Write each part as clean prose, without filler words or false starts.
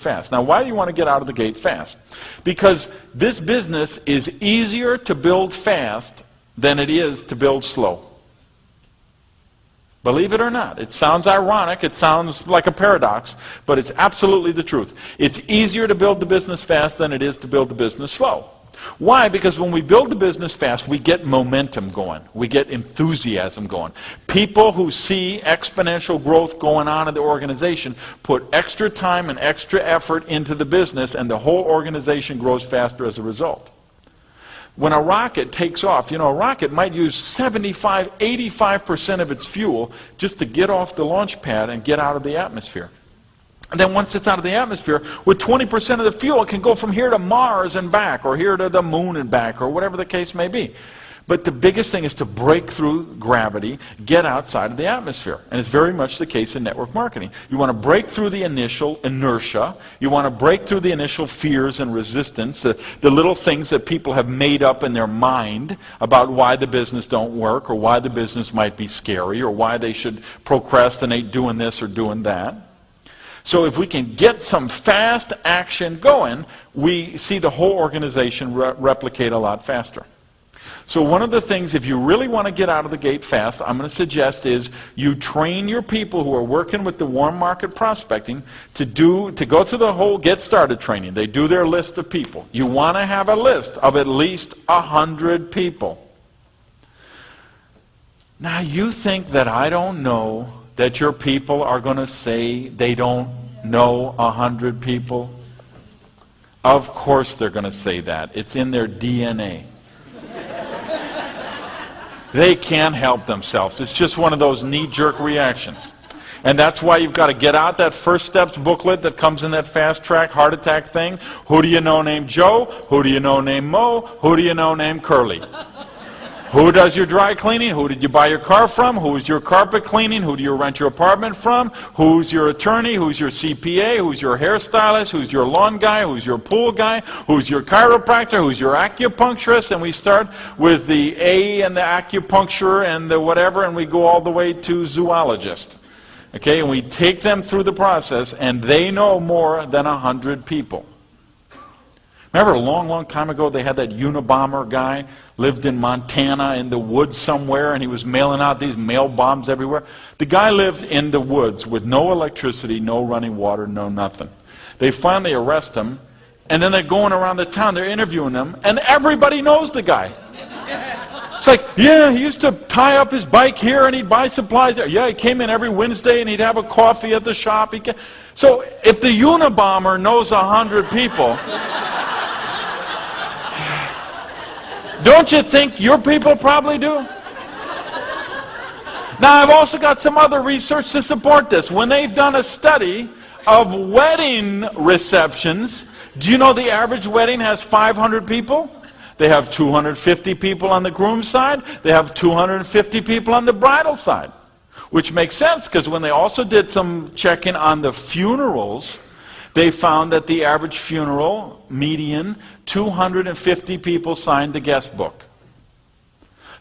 fast. Now, why do you want to get out of the gate fast? Because this business is easier to build fast than it is to build slow. Believe it or not. It sounds ironic, it sounds like a paradox, but it's absolutely the truth. It's easier to build the business fast than it is to build the business slow. Why? Because when we build the business fast, we get momentum going. We get enthusiasm going. People who see exponential growth going on in the organization put extra time and extra effort into the business, and the whole organization grows faster as a result. When a rocket takes off, you know, a rocket might use 75, 85% of its fuel just to get off the launch pad and get out of the atmosphere. And then once it's out of the atmosphere, with 20% of the fuel, it can go from here to Mars and back, or here to the moon and back, or whatever the case may be. But the biggest thing is to break through gravity, get outside of the atmosphere. And it's very much the case in network marketing. You want to break through the initial inertia. You want to break through the initial fears and resistance, the little things that people have made up in their mind about why the business don't work, or why the business might be scary, or why they should procrastinate doing this or doing that. So if we can get some fast action going, we see the whole organization replicate a lot faster. So one of the things, if you really want to get out of the gate fast, I'm going to suggest is you train your people who are working with the warm market prospecting to go through the whole get started training. They do their list of people. You want to have a list of at least 100 people. Now you think that I don't know that your people are going to say they don't know 100 people? Of course they're going to say that. It's in their DNA. They can't help themselves. It's just one of those knee-jerk reactions. And that's why you've got to get out that First Steps booklet that comes in that fast track heart attack thing. Who do you know named Joe? Who do you know named Mo? Who do you know named Curly? Who does your dry cleaning? Who did you buy your car from? Who's your carpet cleaning? Who do you rent your apartment from? Who's your attorney? Who's your CPA? Who's your hairstylist? Who's your lawn guy? Who's your pool guy? Who's your chiropractor? Who's your acupuncturist? And we start with the A and the acupuncture and the whatever, and we go all the way to zoologist. Okay, and we take them through the process, and they know more than 100 people. Remember a long, long time ago they had that Unabomber guy, lived in Montana in the woods somewhere, and he was mailing out these mail bombs everywhere. The guy lived in the woods with no electricity, no running water, no nothing. They finally arrest him, and then they're going around the town, they're interviewing him, and everybody knows the guy. It's like, yeah, he used to tie up his bike here and he'd buy supplies there. Yeah, he came in every Wednesday and he'd have a coffee at the shop. So if the Unabomber knows 100 people, don't you think your people probably do? Now, I've also got some other research to support this. When they've done a study of wedding receptions, do you know the average wedding has 500 people? They have 250 people on the groom's side. They have 250 people on the bridal side. Which makes sense, because when they also did some checking on the funerals, they found that the average funeral, median, 250 people signed the guest book.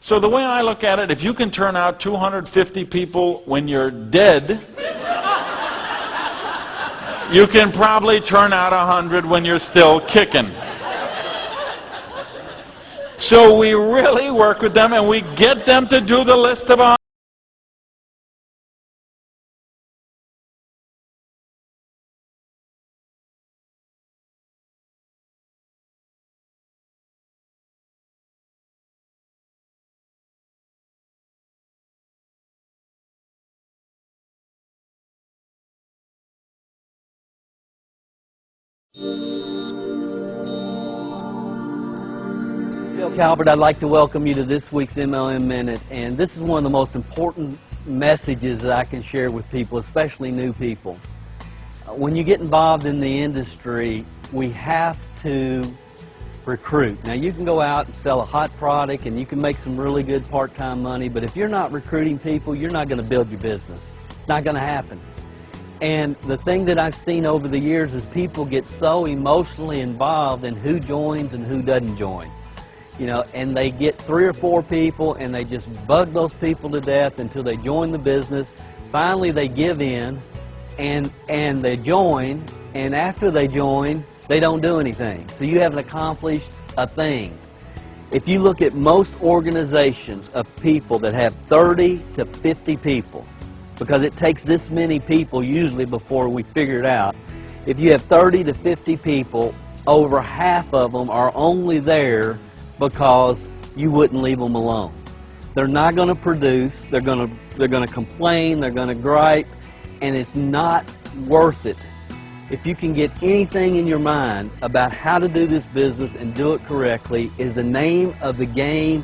So the way I look at it, if you can turn out 250 people when you're dead, you can probably turn out 100 when you're still kicking. So we really work with them, and we get them to do the list of 100. Calvert, I'd like to welcome you to this week's MLM Minute, and this is one of the most important messages that I can share with people, especially new people. When you get involved in the industry, we have to recruit. Now, you can go out and sell a hot product and you can make some really good part-time money, but if you're not recruiting people, you're not going to build your business. It's not going to happen. And the thing that I've seen over the years is people get so emotionally involved in who joins and who doesn't join. You know, and they get 3 or 4 people and they just bug those people to death until they join the business. Finally, they give in and they join, and after they join, they don't do anything. So you haven't accomplished a thing. If you look at most organizations of people that have 30 to 50 people, because it takes this many people usually before we figure it out, if you have 30 to 50 people, over half of them are only there because you wouldn't leave them alone. They're not going to produce, they're going to complain, they're going to gripe, and it's not worth it. If you can get anything in your mind about how to do this business and do it correctly, is the name of the game.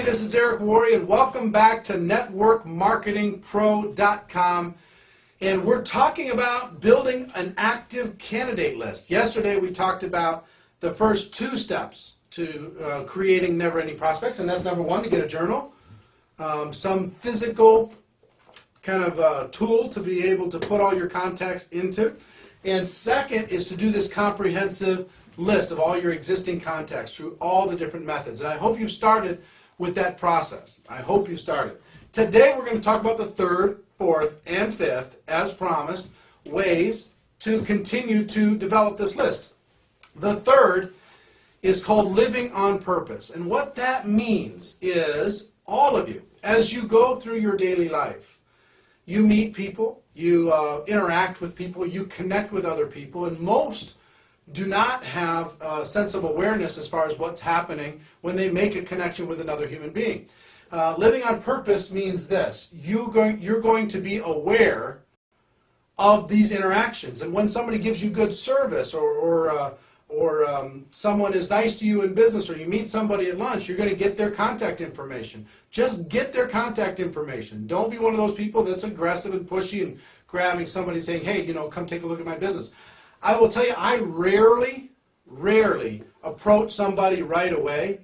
This is Eric Worre, and welcome back to networkmarketingpro.com. And we're talking about building an active candidate list. Yesterday we talked about the first 2 steps to creating never-ending prospects, and that's number 1, to get a journal, some physical kind of tool to be able to put all your contacts into. And second is to do this comprehensive list of all your existing contacts through all the different methods. And I hope you've started with that process. I hope you started. Today we're going to talk about the 3rd, 4th, and 5th, as promised, ways to continue to develop this list. The 3rd is called living on purpose. And what that means is all of you, as you go through your daily life, you meet people, you interact with people, you connect with other people, and most do not have a sense of awareness as far as what's happening when they make a connection with another human being. Living on purpose means this: you're going to be aware of these interactions, and when somebody gives you good service, or someone is nice to you in business, or you meet somebody at lunch, you're going to get their contact information. Just get their contact information. Don't be one of those people that's aggressive and pushy and grabbing somebody and saying, hey, come take a look at my business. I will tell you, I rarely approach somebody right away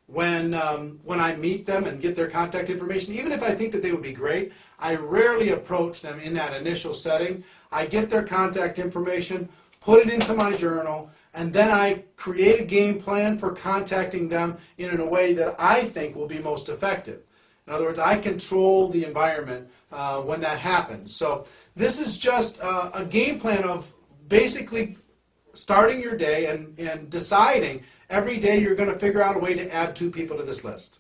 when I meet them and get their contact information. Even if I think that they would be great, I rarely approach them in that initial setting. I get their contact information, put it into my journal, and then I create a game plan for contacting them in a way that I think will be most effective. In other words, I control the environment when that happens. So this is just a game plan of basically starting your day and deciding every day you're going to figure out a way to add 2 people to this list.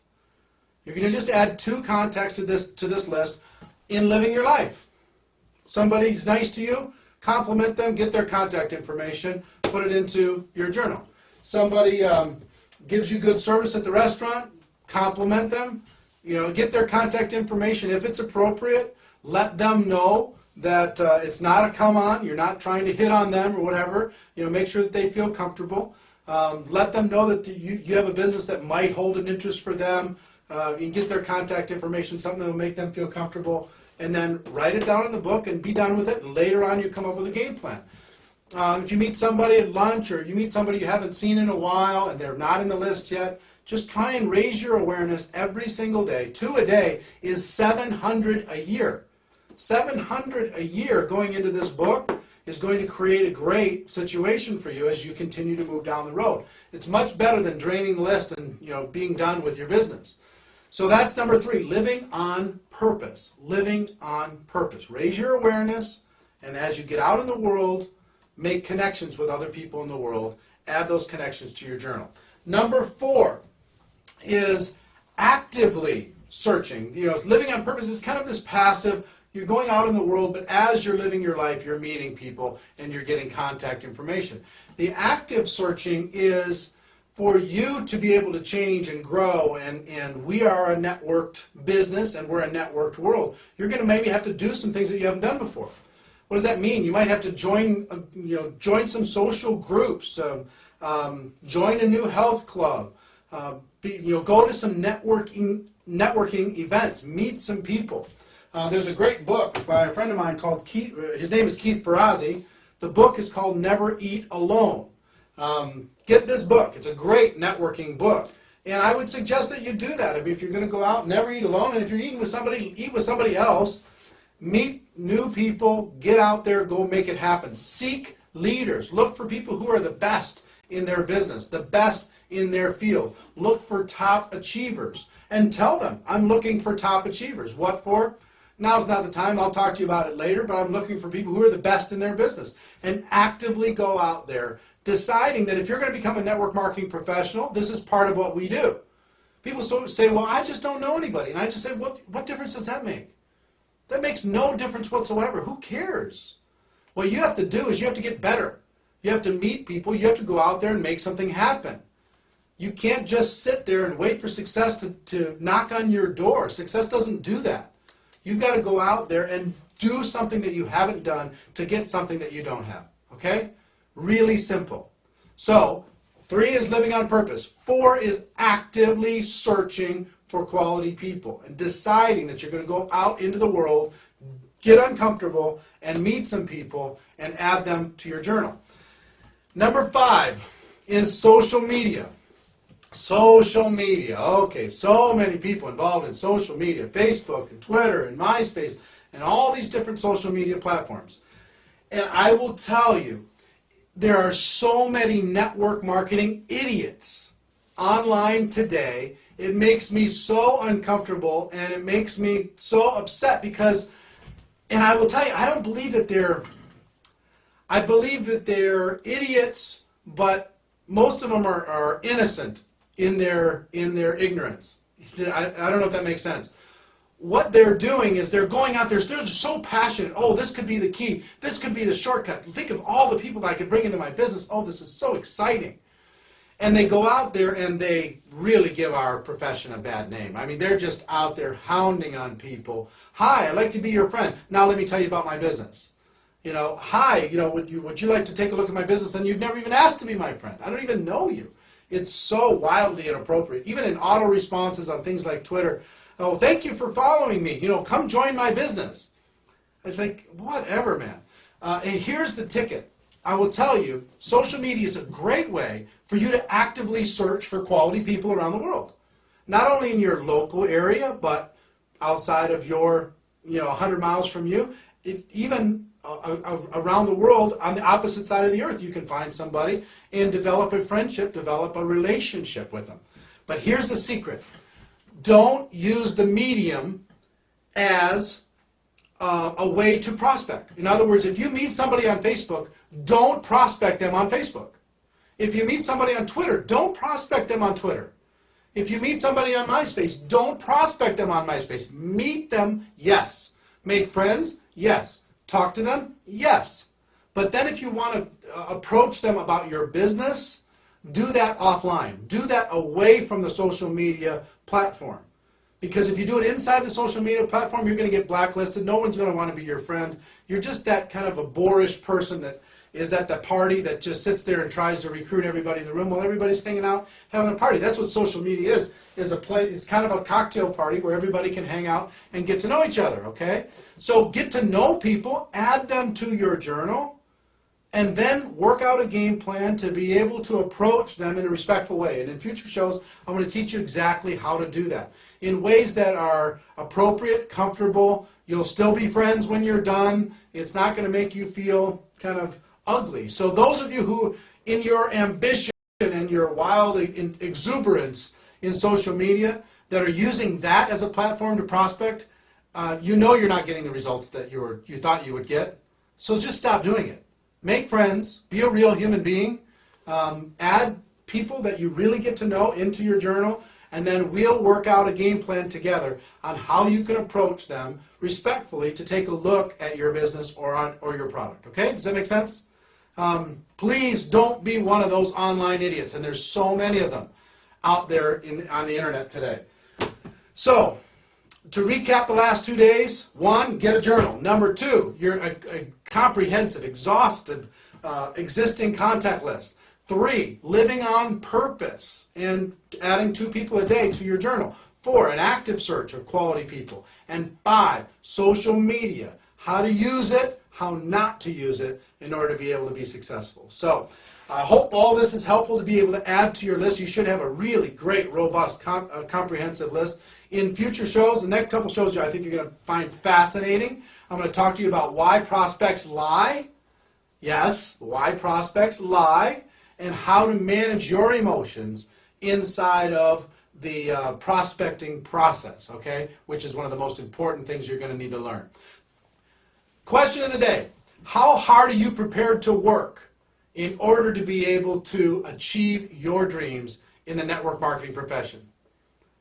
You're going to just add 2 contacts to this list in living your life. Somebody's nice to you, compliment them, get their contact information, put it into your journal. Somebody gives you good service at the restaurant, compliment them, get their contact information. If it's appropriate, let them know that it's not a come on, you're not trying to hit on them or whatever. Make sure that they feel comfortable. Let them know that you have a business that might hold an interest for them. You can get their contact information, something that will make them feel comfortable, and then write it down in the book and be done with it. And later on, you come up with a game plan. If you meet somebody at lunch, or you meet somebody you haven't seen in a while and they're not in the list yet, just try and raise your awareness every single day. 2 a day is 700 a year. 700 a year going into this book is going to create a great situation for you as you continue to move down the road. It's much better than draining the list and being done with your business. So that's number 3, living on purpose. Living on purpose. Raise your awareness, and as you get out in the world, make connections with other people in the world. Add those connections to your journal. Number 4 is actively searching. Living on purpose is kind of this passive. You're going out in the world, but as you're living your life, you're meeting people and you're getting contact information. The active searching is for you to be able to change and grow, and we are a networked business and we're a networked world. You're going to maybe have to do some things that you haven't done before. What does that mean? You might have to join some social groups, join a new health club, go to some networking events, meet some people. There's a great book by a friend of mine called Keith. His name is Keith Ferrazzi. The book is called Never Eat Alone. Get this book. It's a great networking book. And I would suggest that you do that. I mean, if you're going to go out, never eat alone. And if you're eating with somebody, eat with somebody else. Meet new people. Get out there. Go make it happen. Seek leaders. Look for people who are the best in their business, the best in their field. Look for top achievers. And tell them, I'm looking for top achievers. What for? Now's not the time. I'll talk to you about it later, but I'm looking for people who are the best in their business. And actively go out there, deciding that if you're going to become a network marketing professional, this is part of what we do. People say, well, I just don't know anybody. And I just say, what difference does that make? That makes no difference whatsoever. Who cares? What you have to do is you have to get better. You have to meet people. You have to go out there and make something happen. You can't just sit there and wait for success to knock on your door. Success doesn't do that. You've got to go out there and do something that you haven't done to get something that you don't have. Okay? Really simple. So, 3 is living on purpose. 4 is actively searching for quality people and deciding that you're going to go out into the world, get uncomfortable, and meet some people and add them to your journal. Number 5 is social media. Social media. Okay, so many people involved in social media. Facebook and Twitter and MySpace and all these different social media platforms. And I will tell you, there are so many network marketing idiots online today. It makes me so uncomfortable and it makes me so upset because, and I will tell you, I don't believe that I believe that they're idiots, but most of them are innocent in their ignorance. I don't know if that makes sense. What they're doing is they're going out there, they're so passionate. Oh, this could be the key. This could be the shortcut. Think of all the people that I could bring into my business. Oh, this is so exciting. And they go out there and they really give our profession a bad name. I mean, they're just out there hounding on people. Hi, I'd like to be your friend. Now let me tell you about my business. You know, hi, you know, would you like to take a look at my business? And you've never even asked to be my friend. I don't even know you. It's so wildly inappropriate. Even in auto responses on things like Twitter, oh, thank you for following me. You know, come join my business. I think, whatever, man. And here's the ticket. I will tell you, social media is a great way for you to actively search for quality people around the world. Not only in your local area, but outside of your, 100 miles from you. Even around the world, on the opposite side of the earth, you can find somebody and develop a friendship, develop a relationship with them. But here's the secret. Don't use the medium as a way to prospect. In other words, if you meet somebody on Facebook, don't prospect them on Facebook. If you meet somebody on Twitter, don't prospect them on Twitter. If you meet somebody on MySpace, don't prospect them on MySpace. Meet them, yes. Make friends, yes. Talk to them, yes. But then if you want to approach them about your business, do that offline. Do that away from the social media platform. Because if you do it inside the social media platform, you're going to get blacklisted. No one's going to want to be your friend. You're just that kind of a boorish person that is at the party that just sits there and tries to recruit everybody in the room while everybody's hanging out having a party. That's what social media is a place. It's kind of a cocktail party where everybody can hang out and get to know each other, okay? So get to know people, add them to your journal, and then work out a game plan to be able to approach them in a respectful way. And in future shows, I'm going to teach you exactly how to do that in ways that are appropriate, comfortable. You'll still be friends when you're done. It's not going to make you feel kind of ugly. So those of you who, in your ambition and your wild exuberance in social media, that are using that as a platform to prospect, you know you're not getting the results that you thought you would get. So just stop doing it. Make friends. Be a real human being. Add people that you really get to know into your journal, and then we'll work out a game plan together on how you can approach them respectfully to take a look at your business or your product. Okay? Does that make sense? Please don't be one of those online idiots, and there's so many of them out there on the internet today. So, to recap the last 2 days, 1, get a journal. Number 2, you're a comprehensive, exhaustive, existing contact list. 3, living on purpose and adding 2 people a day to your journal. 4, an active search of quality people. And 5, social media. How to use it, how not to use it in order to be able to be successful. So, I hope all this is helpful to be able to add to your list. You should have a really great, robust, comprehensive list. In future shows, the next couple shows I think you're going to find fascinating. I'm going to talk to you about why prospects lie. Yes, why prospects lie, and how to manage your emotions inside of the prospecting process, okay, which is one of the most important things you're going to need to learn. Question of the day. How hard are you prepared to work in order to be able to achieve your dreams in the network marketing profession?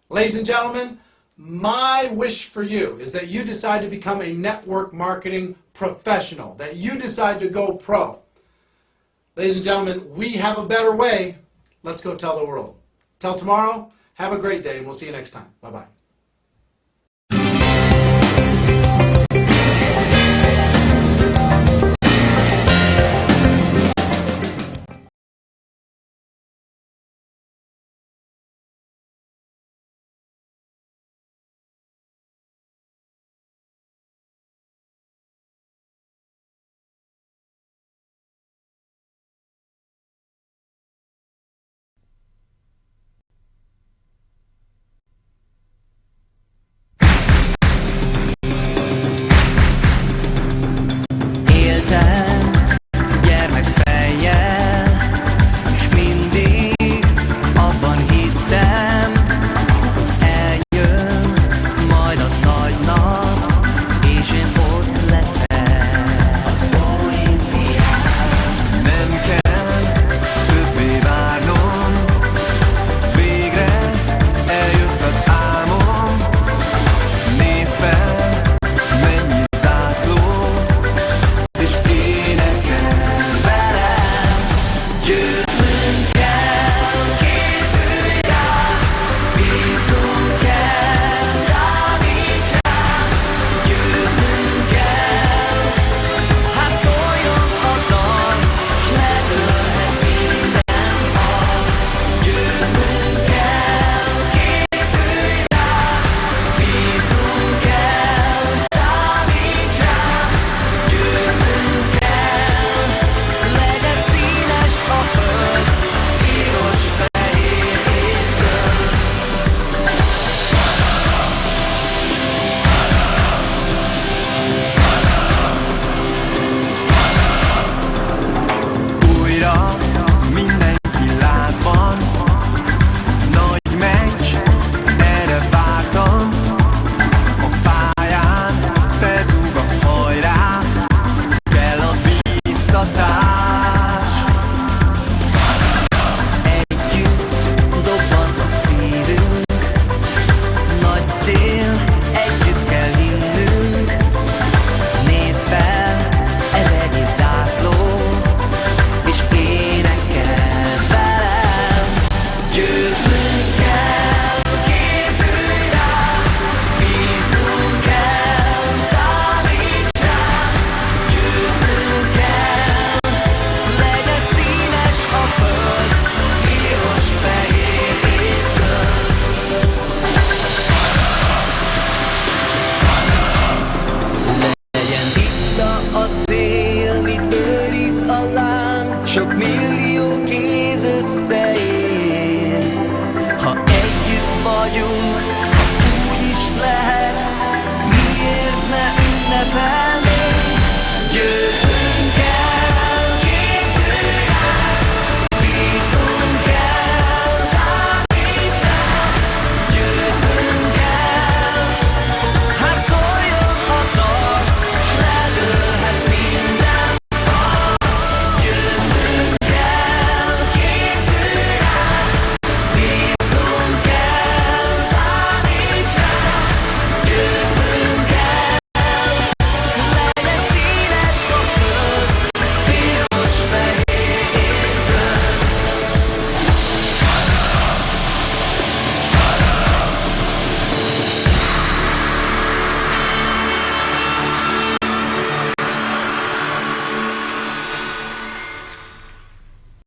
Ladies and gentlemen, my wish for you is that you decide to become a network marketing professional, that you decide to go pro. Ladies and gentlemen, we have a better way. Let's go tell the world. Till tomorrow, have a great day, and we'll see you next time. Bye-bye.